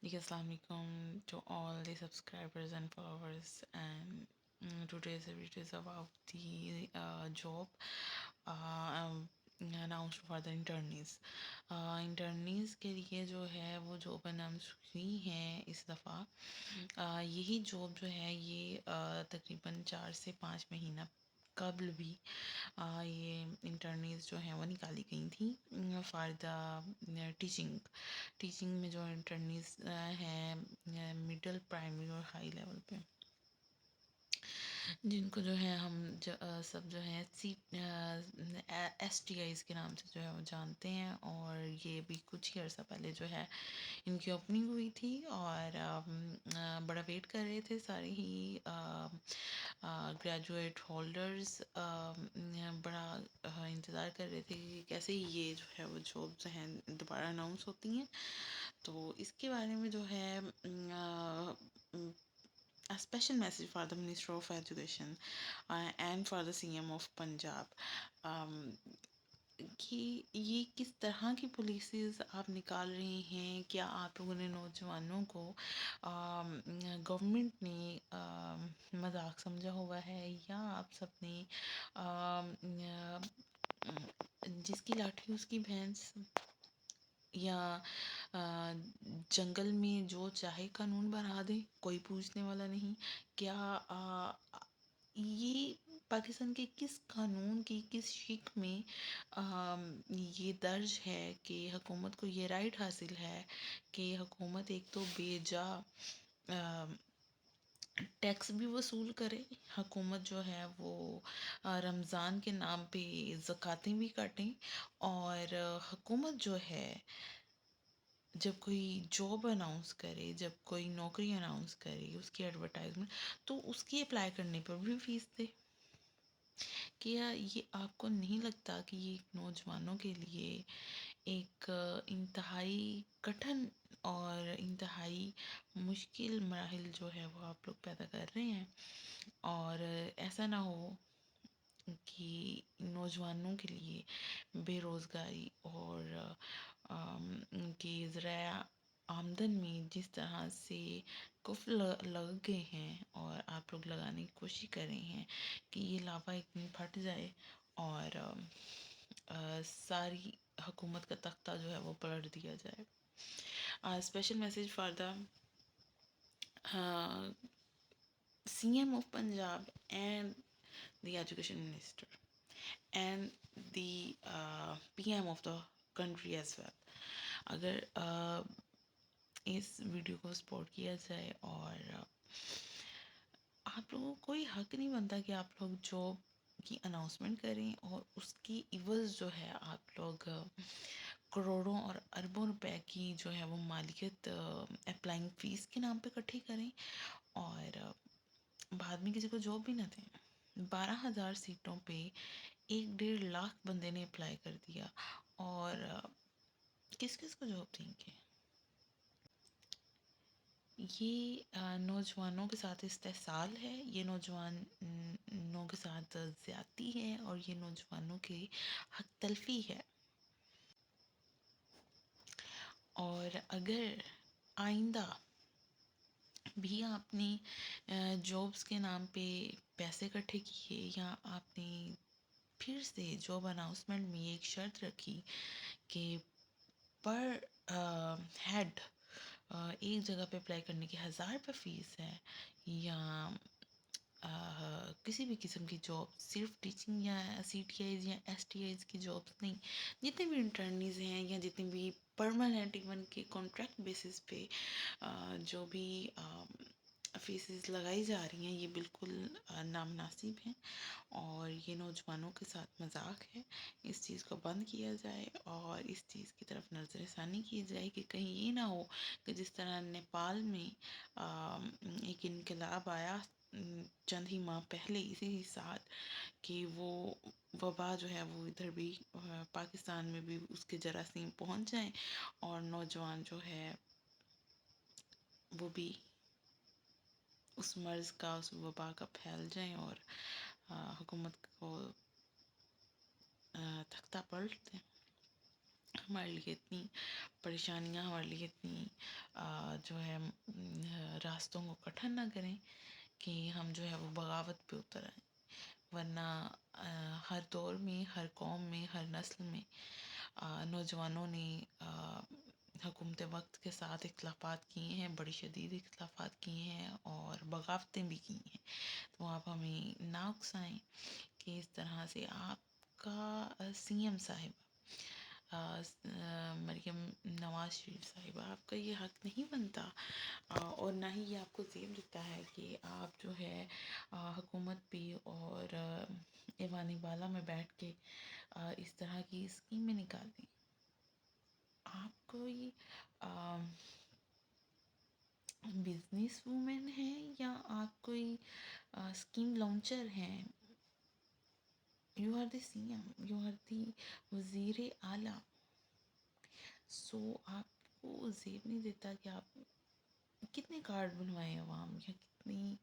جی السلام علیکم to all the subscribers and followers and today's video is about the job announced for the internees. Internees کے لیے جو ہے وہ جاب اناؤنس ہوئی ہیں اس دفعہ. یہی جاب جو ہے یہ تقریباً 4 سے 5 مہینہ قبل بھی یہ انٹرنیز جو ہیں وہ نکالی گئی تھیں فار دا ٹیچنگ میں جو انٹرنیز ہیں مڈل پرائمری اور ہائی لیول پہ، جن کو جو ہے ہم سب جو ہیں ایس ٹی آئیز کے نام سے جو ہے وہ جانتے ہیں. اور یہ بھی کچھ ہی عرصہ پہلے جو ہے ان کی اوپننگ ہوئی تھی اور بڑا ویٹ کر رہے تھے سارے ہی گریجویٹ ہولڈرز. بڑا انتظار کر رہے تھے کہ کیسے یہ جو ہے وہ جابس ہیں دوبارہ اناؤنس ہوتی ہیں. تو اس کے بارے میں جو ہے special message for the minister of education and for the C M of Punjab کہ یہ کس طرح کی پالیسیز آپ نکال رہے ہیں. کیا آپ لوگوں نے نوجوانوں کو گورنمنٹ نے مذاق سمجھا ہوا ہے، یا آپ سب نے جس کی لاٹھی اس کی بھینس، یا جنگل میں جو چاہے قانون بنا دیں کوئی پوچھنے والا نہیں؟ کیا یہ پاکستان کے کس قانون کی کس شک میں یہ درج ہے کہ حکومت کو یہ رائٹ حاصل ہے کہ حکومت ایک تو بے جا ٹیکس بھی وصول کرے، حکومت جو ہے وہ رمضان کے نام پہ زکوٰۃیں بھی کاٹیں، اور حکومت جو ہے جب کوئی جاب اناؤنس کرے، جب کوئی نوکری اناؤنس کرے، اس کی ایڈورٹائزمنٹ تو اس کی اپلائی کرنے پر بھی فیس دے. کیا یہ آپ کو نہیں لگتا کہ یہ نوجوانوں کے لیے ایک انتہائی کٹھن اور انتہائی مشکل مراحل جو ہے وہ آپ لوگ پیدا کر رہے ہیں؟ اور ایسا نہ ہو کہ نوجوانوں کے لیے بے روزگاری اور ان کی ذرائع آمدن میں جس طرح سے قفل لگ گئے ہیں اور آپ لوگ لگانے کی کوشش کر رہے ہیں کہ یہ لاوا ایک دن پھٹ جائے اور ساری حکومت کا تختہ جو ہے وہ پلٹ دیا جائے. Special message for the C M of Punjab and the education minister and the P M of the country as well. اگر اس ویڈیو کو سپورٹ کیا جائے، اور آپ لوگوں کو کوئی حق نہیں بنتا کہ آپ لوگ جاب کی اناؤنسمنٹ کریں اور اس کی عوض جو ہے آپ لوگ کروڑوں اور اربوں روپے کی جو ہے وہ مالیت اپلائنگ فیس کے نام پہ اکٹھی کریں، اور بعد میں کسی کو جاب بھی نہ دیں. 12,000 سیٹوں پہ 1.5 لاکھ بندے نے اپلائی کر دیا، اور کس کس کو جاب دیں گے؟ یہ نوجوانوں کے ساتھ استحصال ہے، یہ نوجوانوں کے ساتھ زیادتی ہے، اور یہ نوجوانوں کی حق تلفی ہے. اور اگر آئندہ بھی آپ نے جابس کے نام پہ پیسے اکٹھے کیے، یا آپ نے پھر سے جاب اناؤنسمنٹ میں ایک شرط رکھی کہ پر ہیڈ ایک جگہ پہ اپلائی کرنے کی 1,000 روپے فیس ہے، یا کسی بھی قسم کی جاب صرف ٹیچنگ یا سی ٹی آئیز یا ایس ٹی آئیز کی جابس نہیں، جتنے بھی انٹرنیز ہیں یا جتنے بھی پرماننٹ ایون کے کانٹریکٹ بیسس پہ جو بھی فیسز لگائی جا رہی ہیں، یہ بالکل نامناسب ہیں اور یہ نوجوانوں کے ساتھ مذاق ہے. اس چیز کو بند کیا جائے اور اس چیز کی طرف نظر ثانی کی جائے کہ کہیں یہ نہ ہو کہ جس طرح نیپال میں ایک انقلاب آیا چند ہی ماہ پہلے اسی ہی سال، کہ وہ وبا جو ہے وہ ادھر بھی پاکستان میں بھی اس کے جراثیم پہنچ جائیں اور نوجوان جو ہے وہ بھی اس مرض کا، اس وبا کا پھیل جائیں اور حکومت کو تختہ پلٹ دیں. ہمارے لیے اتنی پریشانیاں، ہمارے لیے اتنی جو ہے راستوں کو کٹھن نہ کریں کہ ہم جو ہے وہ بغاوت پہ اتر آئیں. ورنہ ہر دور میں، ہر قوم میں، ہر نسل میں نوجوانوں نے حکومت وقت کے ساتھ اختلافات کیے ہیں، بڑی شدید اختلافات کیے ہیں اور بغاوتیں بھی کی ہیں. تو آپ ہمیں نہ اکسائیں کہ اس طرح سے آپ کا سی ایم صاحبہ مریم نواز شریف صاحبہ، آپ کا یہ حق نہیں بنتا اور نہ ہی یہ آپ کو زیب دیتا ہے کہ آپ جو ہے حکومت پہ اور ایوانی بالا میں بیٹھ کے اس طرح کی اسکیمیں نکالیں. آپ کوئی بزنس وومن ہیں یا آپ کوئی اسکیم لانچر ہیں؟ You are the C M, you are the وزیر اعلیٰ. سو آپ کو زیب نہیں دیتا کہ آپ کتنے کارڈ بنوائیں عوام، یا کتنی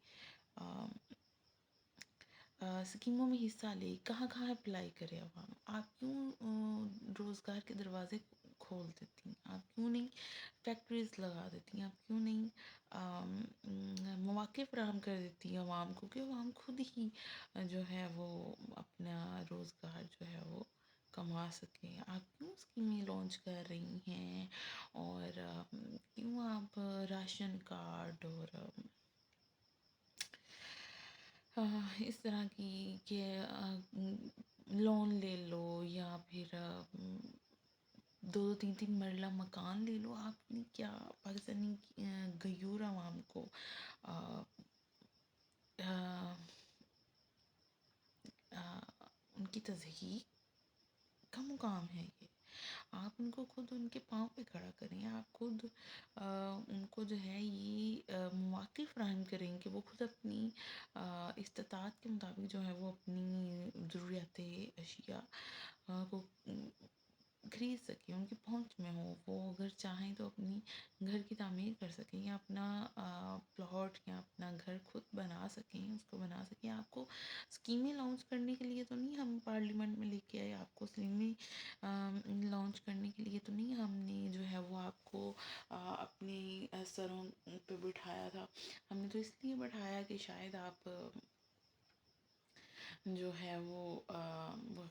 اسکیموں میں حصہ لے، کہاں کہاں اپلائی کرے عوام. آپ کیوں روزگار کے دروازے کھول دیتی ہیں؟ آپ کیوں نہیں فیکٹریز لگا دیتی ہیں؟ آپ کیوں نہیں مواقع فراہم کر دیتی ہیں عوام کو کہ عوام خود ہی جو ہے وہ اپنا روزگار جو ہے وہ کما سکیں؟ آپ کیوں اسکیمیں لانچ کر رہی ہیں اور کیوں آپ راشن کارڈ اور اس طرح کی کہ لون لے لو یا پھر دو تین تین مرلہ مکان لے لو. آپ نے کیا پاکستانی غیور عوام کو ان کی تضحیک کا مقام ہے یہ. آپ ان کو خود ان کے پاؤں پہ کھڑا کریں. آپ خود ان کو جو ہے یہ مواقع فراہم کریں کہ وہ خود اپنی استطاعت کے مطابق جو ہے وہ اپنی ضروریات اشیاء کو خرید سکیں، ان کی پہنچ میں ہو. وہ اگر چاہیں تو اپنی گھر کی تعمیر کر سکیں یا اپنا پلاٹ یا اپنا گھر خود بنا سکیں، اس کو بنا سکیں. آپ کو اسکیمیں لانچ کرنے کے لیے تو نہیں ہم پارلیمنٹ میں لے کے آئے. آپ کو اسکیمیں لانچ کرنے کے لیے تو نہیں ہم نے جو ہے وہ آپ کو اپنے سروں پہ بٹھایا تھا. ہم نے تو اس لیے بٹھایا کہ شاید آپ جو ہے وہ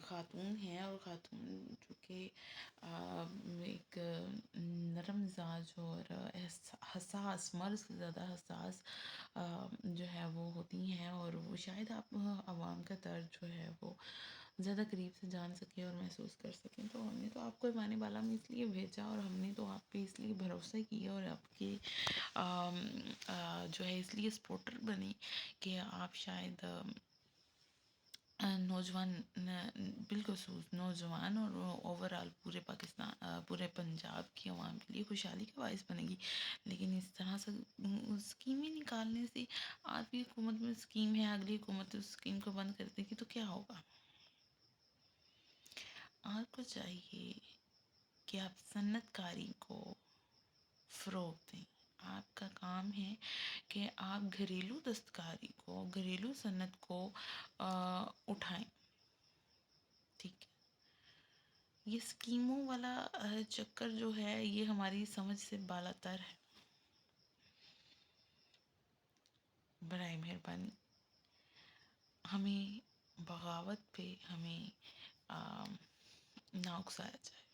خاتون ہیں، اور خاتون جو کہ ایک نرم مزاج اور حساس، مرد سے زیادہ حساس جو ہے وہ ہوتی ہیں، اور وہ شاید آپ عوام کا درد جو ہے وہ زیادہ قریب سے جان سکیں اور محسوس کر سکیں. تو ہم نے تو آپ کو ایوانی بالا میں اس لیے بھیجا اور ہم نے تو آپ پہ اس لیے بھروسہ کیا اور آپ کے جو ہے اس لیے سپورٹر بنے کہ آپ شاید نوجوان، بالخصوص نوجوان اور اوور آل پورے پاکستان، پورے پنجاب کی عوام کے لیے خوشحالی کا باعث بنے گی. لیکن اس طرح سے اسکیمیں نکالنے سے، آج کی حکومت میں اسکیم ہے، اگلی حکومت اس اسکیم کو بند کر دے گی تو کیا ہوگا؟ آپ کو چاہیے کہ آپ صنعت کاری کو فروغ دیں. آپ کا کام ہے کہ آپ گھریلو دستکاری کو، گھریلو صنعت کو اٹھائیں. ٹھیک ہے؟ یہ اسکیموں والا چکر جو ہے یہ ہماری سمجھ سے بالا تر ہے. برائے مہربانی ہمیں بغاوت پہ ہمیں نہ اکسایا جائے.